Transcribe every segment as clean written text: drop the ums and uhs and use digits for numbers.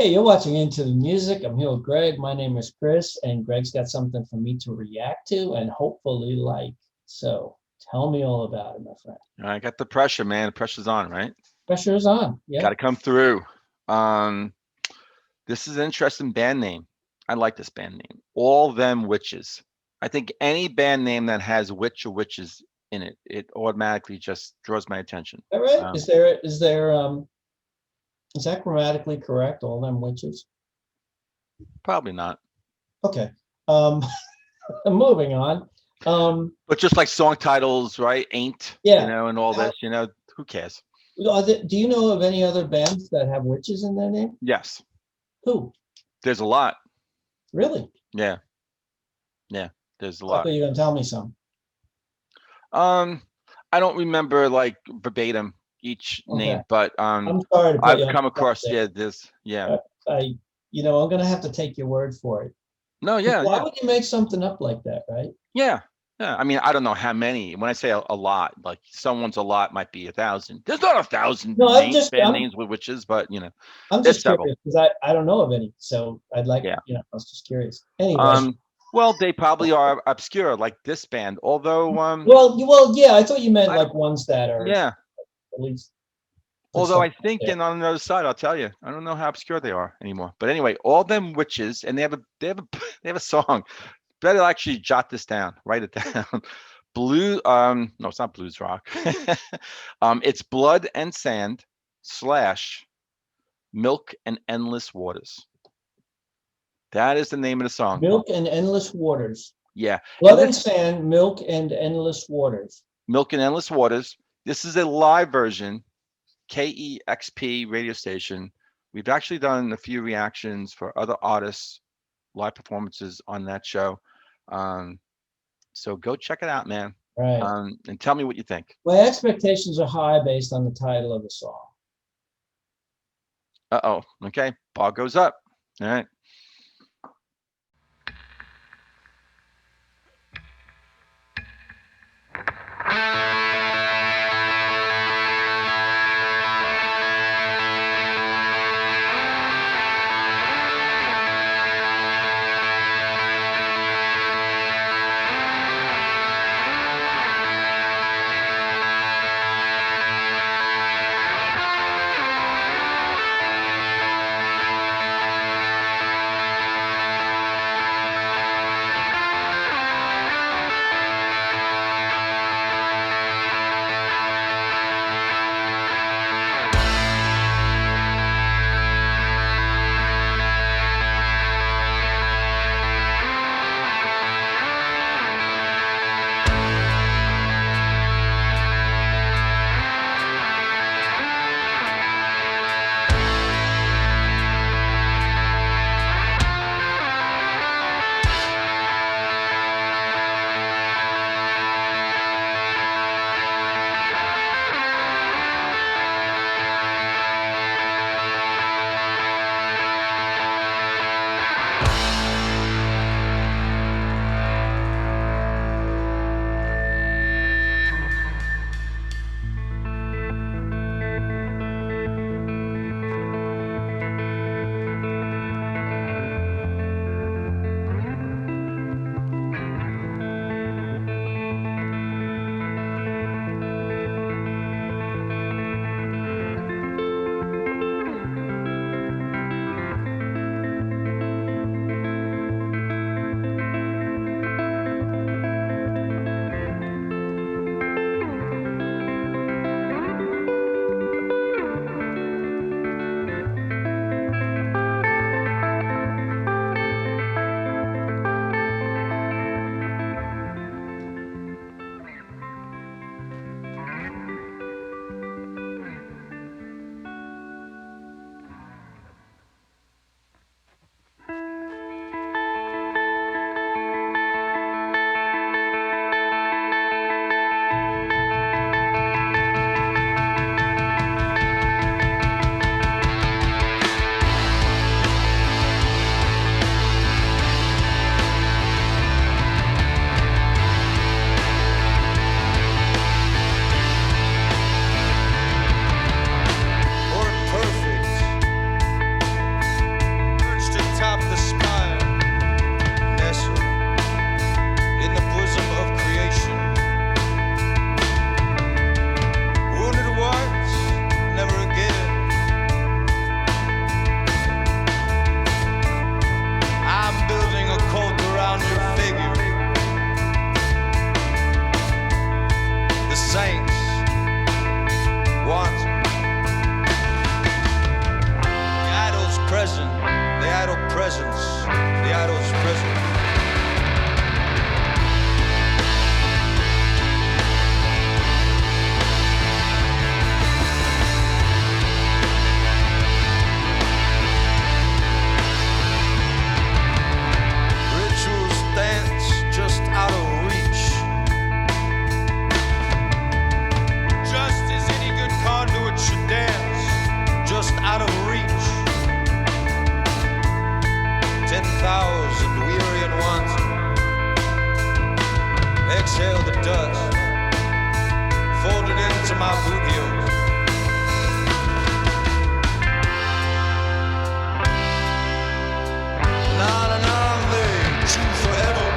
Hey, you're watching Into the Music. I'm here with Greg. My name is Chris, and Greg's got something for me to react to and hopefully like. So tell me all about it, my friend. I got the pressure, man. The pressure's on, right? Pressure is on. Got Yeah. to come through. Um, this is an interesting band name. I like this band name. All Them Witches. I think any band name that has witch or witches in it, it automatically just draws my attention. All right. Um, Is that grammatically correct? All them witches? Probably not. Okay. Um, moving on. Um, But just like song titles, right? Ain't, yeah. and all Now, this, who cares? do you know of any other bands that have witches in their name? Yes, Who? there's a lot. Really? Yeah, yeah, there's a I lot. thought you were gonna tell me some. Um, I don't remember like verbatim each Okay. name, but I'm sorry to put you I've on come the spot across, there. yeah, this, yeah. I, I'm gonna have to take your word for it. No, 'Cause yeah, why yeah, would you make something up like that, right? yeah, yeah. I mean, I don't know how many. When I say a lot, like someone's a lot might be 1,000. There's not 1,000 No, band names with witches, but I'm there's just several. curious because I don't know of any, so I'd like, Yeah. I was just curious. Anyway, Um. Well, they probably are obscure, like this band. Although, yeah, I thought you meant I don't. like ones that are Yeah. at least put Although I something out think, there. and on the other side, I'll tell you, I don't know how obscure they are anymore. But anyway, all them witches, and they have a song. Better actually jot this down, write it down. Blue, no, it's not blues rock. It's Blood and Sand slash Milk and Endless Waters. That is the name of the song. Milk and Endless Waters. Yeah, and Blood and this Sand, Milk and Endless Waters. Milk and Endless Waters. This is a live version, KEXP radio station. We've actually done a few reactions for other artists, live performances on that show. Um, so go check it out, man. Right. And tell me what you think. My expectations are high based on the title of the song. Uh-oh. Okay. Bar goes up. All right. want. The idol's present, the idol presence, the idol's present. Rituals dance just out of reach. Just as any good conduit should dance, just out of reach. 10,000 weary and wanting. Exhale the dust, folded into my boot heels. On and on they chew forever.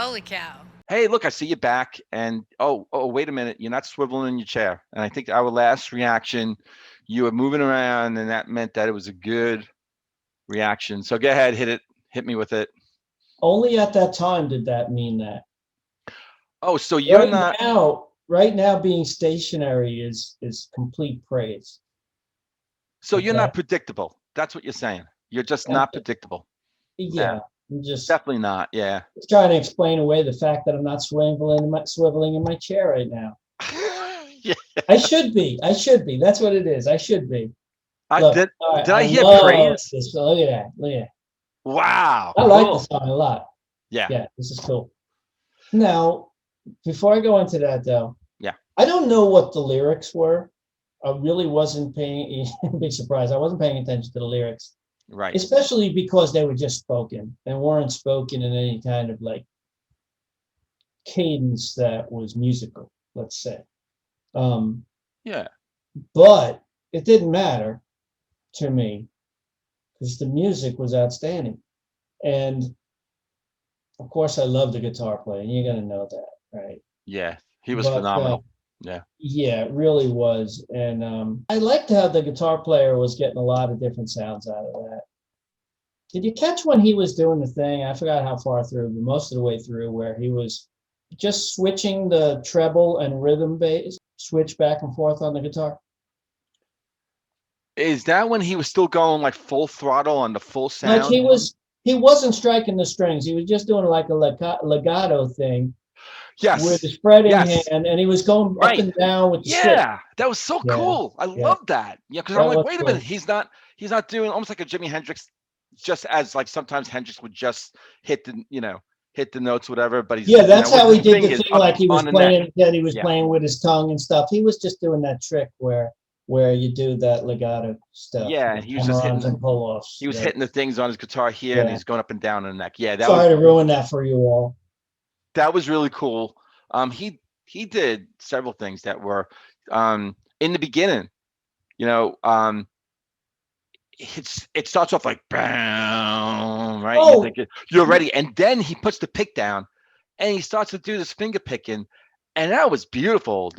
Holy cow. Hey, look, I see you back. And wait a minute, you're not swiveling in your chair. And I think our last reaction, you were moving around, and that meant that it was a good reaction. So go ahead, hit me with it. Only at that time did that mean that. Oh, so you're Right not. now, right now, being stationary is complete praise. So you're Okay. not predictable. That's what you're saying. You're just not predictable. Yeah, I'm just Definitely not. Yeah. trying to explain away the fact that I'm not swiveling in my chair right now. Yeah. I should be. I should be. That's what it is. I should be. Look, Did I hear love praise? this. Look at that. Look at that. Wow. I like the Cool. song a lot. Yeah. Yeah, this is cool. Now, before I go into that, though, Yeah. I don't know what the lyrics were. I really wasn't paying. Big surprise. I wasn't paying attention to the lyrics, Right. especially because they were just spoken and weren't spoken in any kind of like cadence that was musical, let's say. Yeah. But it didn't matter to me because the music was outstanding. And of course, I love the guitar playing. You're going to know that, right? Yeah. He was But phenomenal. Yeah. yeah, it really was. And I liked how the guitar player was getting a lot of different sounds out of that. Did you catch when he was doing the thing? I forgot how far through, but most of the way through, where he was just switching the treble and rhythm bass, switch back and forth on the guitar. Is that when he was still going like full throttle on the full sound? Like he wasn't striking the strings. He was just doing like a legato thing Yes. with the spreading Yes. hand, and he was going up Right. and down with the stick. Yeah. That was so Yeah. cool. I Yeah. love that. Yeah. Because That I'm like, was wait a cool. minute. He's not doing almost like a Jimi Hendrix, just as like sometimes Hendrix would just hit the notes, whatever. But he's That's how he with his did the fingers thing, up like he was on the neck. playing that he was Yeah. playing with his tongue and stuff. He was just doing that trick where you do that legato stuff. Yeah, with he was just hitting hammer-ons and pull-offs. He was right? hitting the things on his guitar here, and Yeah. he's going up and down on the neck. Yeah, Sorry to ruin that for you all. that was really cool. He did several things that were in the beginning. It starts off like bam, right? Oh. You're thinking you're ready, and then he puts the pick down, and he starts to do this finger picking, and that was beautiful.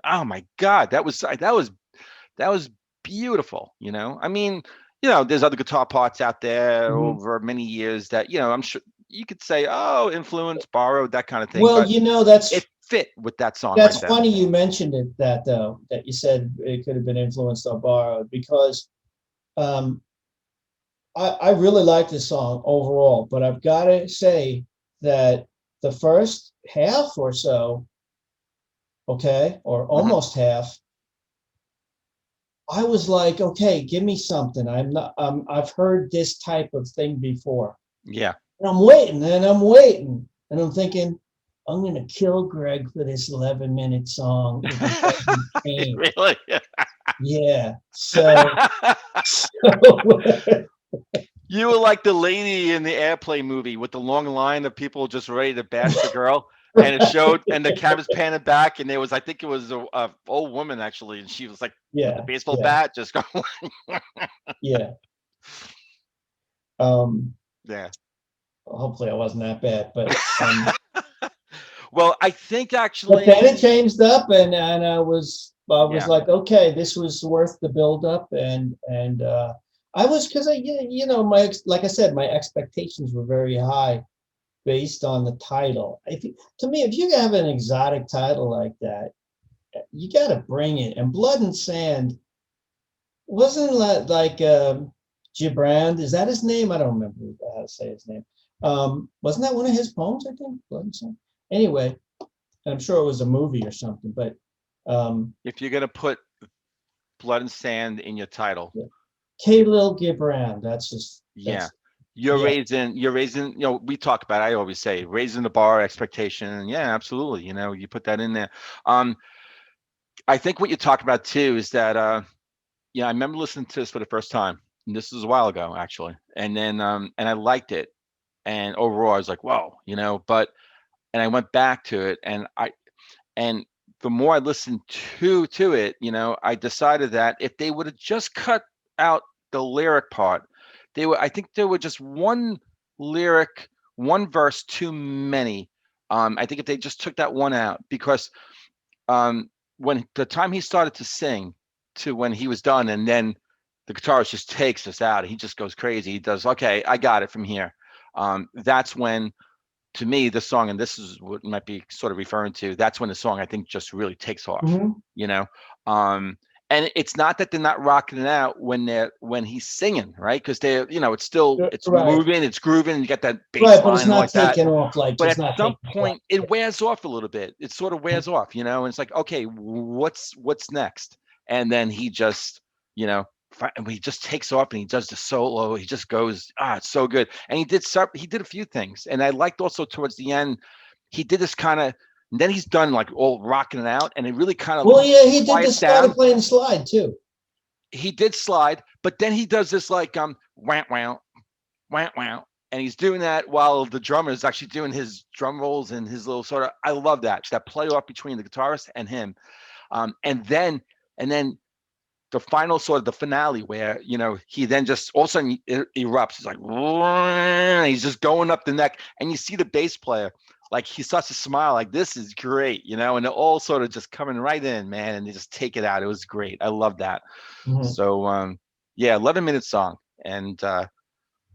Oh my God, that was beautiful. I mean, there's other guitar parts out there over many years that I'm sure you could say, oh, influence, borrowed, that kind of thing. Well, but that's it fit with that song. That's right there. funny you mentioned it, that you said it could have been influenced or borrowed, because I really like this song overall, but I've got to say that the first half or so, okay, or almost half, I was like, okay, give me something. I've heard this type of thing before. Yeah. And I'm waiting, and I'm thinking, I'm going to kill Greg for this 11-minute song. Really? Yeah. So you were like the lady in the Airplane movie with the long line of people just ready to bash the girl. And it showed, and the camera's panning back, and there was, I think it was a old woman actually, and she was like, with the baseball bat, just going. Yeah. Yeah. Hopefully I wasn't that bad, but well, I think actually. But then it changed up, and I was like, okay, this was worth the build up, and I was, because like I said, my expectations were very high based on the title. I think, to me, if you have an exotic title like that, you got to bring it. And Blood and Sand wasn't like Gibran. Is that his name? I don't remember how to say his name. Wasn't that one of his poems? I think Blood and Sand. Anyway, I'm sure it was a movie or something. But if you're gonna put Blood and Sand in your title, Khalil Gibran. That's just You're raising, we talk about, I always say, raising the bar expectation. Yeah, absolutely. You put that in there. I think what you talk about too is that, I remember listening to this for the first time, and this was a while ago actually. And then, and I liked it. And overall I was like, whoa, and I went back to it, and the more I listened to it, I decided that if they would have just cut out the lyric part, I think there were just one lyric, one verse too many. I think if they just took that one out, because when the time he started to sing to when he was done, and then the guitarist just takes us out, he just goes crazy. He does, okay, I got it from here. That's when, to me, the song, and this is what might be sort of referring to, that's when the song, I think, just really takes off, you know? And it's not that they're not rocking it out when he's singing, right? Because they're, you know, it's Right. moving, it's grooving, and you got that bass Right, but line it's and not like that. taking off like But just at not some taking point, off. it wears off a little bit. It sort of wears off, you know, and it's like, okay, what's next? And then he just, you know, he just takes off and he does the solo. He just goes, it's so good. And he did a few things, and I liked also towards the end, he did this kind of. And then he's done like all rocking it out, and it really kind of He did this started playing slide too. He did slide, but then he does this like wow wow wow wow, and he's doing that while the drummer is actually doing his drum rolls and his little sort of. I love that play off between the guitarist and him, and then the final sort of the finale where, you know, he then just all of a sudden erupts. He's like, he's just going up the neck, and you see the bass player, like he starts to smile, like this is great, you know, and they're all sort of just coming right in, man, and they just take it out. It was great. I love that. So yeah, 11-minute song, and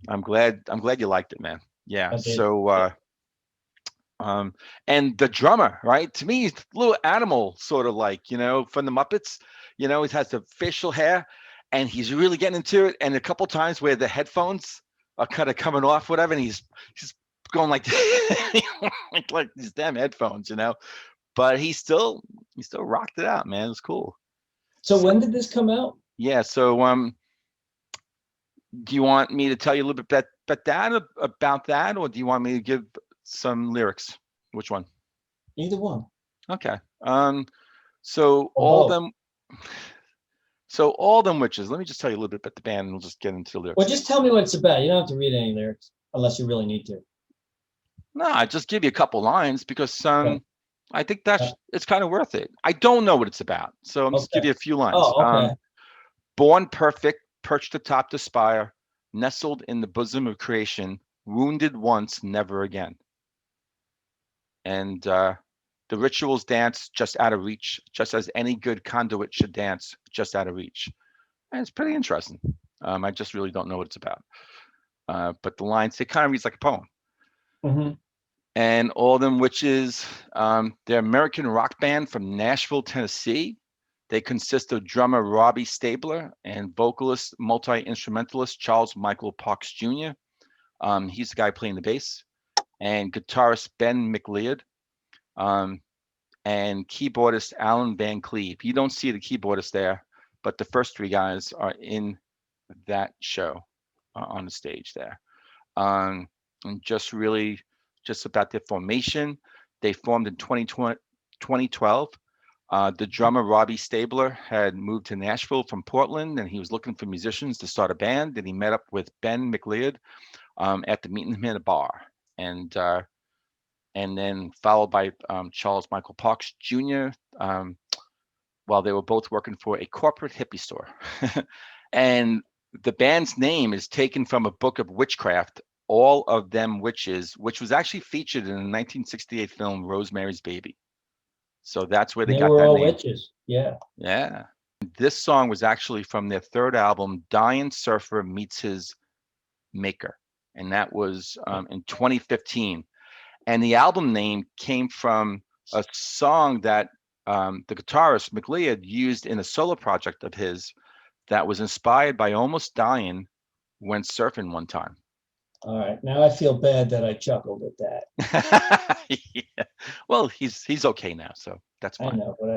I'm glad you liked it, man. Yeah. So and the drummer, right? To me, he's a little animal, sort of like, you know, from the Muppets. You know, he has the facial hair, and he's really getting into it. And a couple times where the headphones are kind of coming off, whatever, and he's going like like these damn headphones, you know. But he still rocked it out, man. It was cool. So when did this come out? Yeah. So do you want me to tell you a little bit about that, or do you want me to give some lyrics? Which one? Either one. Okay. So all them witches. Let me just tell you a little bit about the band, and we'll just get into the lyrics. Well, just tell me what it's about. You don't have to read any lyrics unless you really need to. No, I just give you a couple lines because I think it's kind of worth it. I don't know what it's about, so I'm just give you a few lines. Oh, okay. Born perfect, perched atop the spire, nestled in the bosom of creation, wounded once, never again. And the rituals dance just out of reach, just as any good conduit should dance just out of reach. And it's pretty interesting. I just really don't know what it's about. But the lines, it kind of reads like a poem. And all them witches, they're American rock band from Nashville, Tennessee. They consist of drummer Robbie Stabler and vocalist, multi-instrumentalist Charles Michael Parks Jr. He's the guy playing the bass. And guitarist Ben McLeod, and keyboardist Alan Van Cleve. You don't see the keyboardist there, but the first three guys are in that show on the stage there. And just about their formation. They formed in 2012. The drummer Robbie Stabler had moved to Nashville from Portland, and he was looking for musicians to start a band. And he met up with Ben McLeod after meeting him in a bar. And then followed by Charles Michael Parks Jr., while they were both working for a corporate hippie store. And the band's name is taken from a book of witchcraft, All of Them Witches, which was actually featured in the 1968 film Rosemary's Baby. So that's where they got that all name. Witches. Yeah. Yeah. This song was actually from their third album, Dying Surfer Meets His Maker. And that was in 2015. And the album name came from a song that the guitarist McLeod used in a solo project of his that was inspired by almost dying when surfing one time. All right. Now I feel bad that I chuckled at that. Yeah. Well, he's okay now, so that's fine. I know, but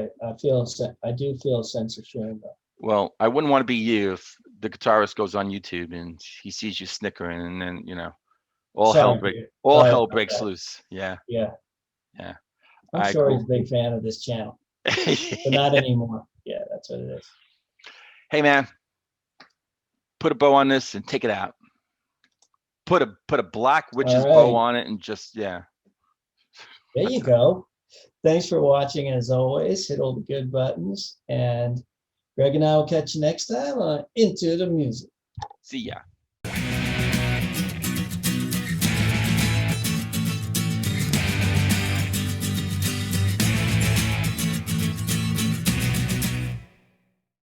I do feel a sense of shame though. Well, I wouldn't want to be you if the guitarist goes on YouTube and he sees you snickering, and then, you know, all hell breaks loose. Yeah. I'm sure he's a big fan of this channel, but not anymore. Yeah, that's what it is. Hey man, put a bow on this and take it out. Put a black witch's bow on it and just, yeah. There you go. Thanks for watching. As always, hit all the good buttons, and Greg and I will catch you next time on Into the Music. See ya.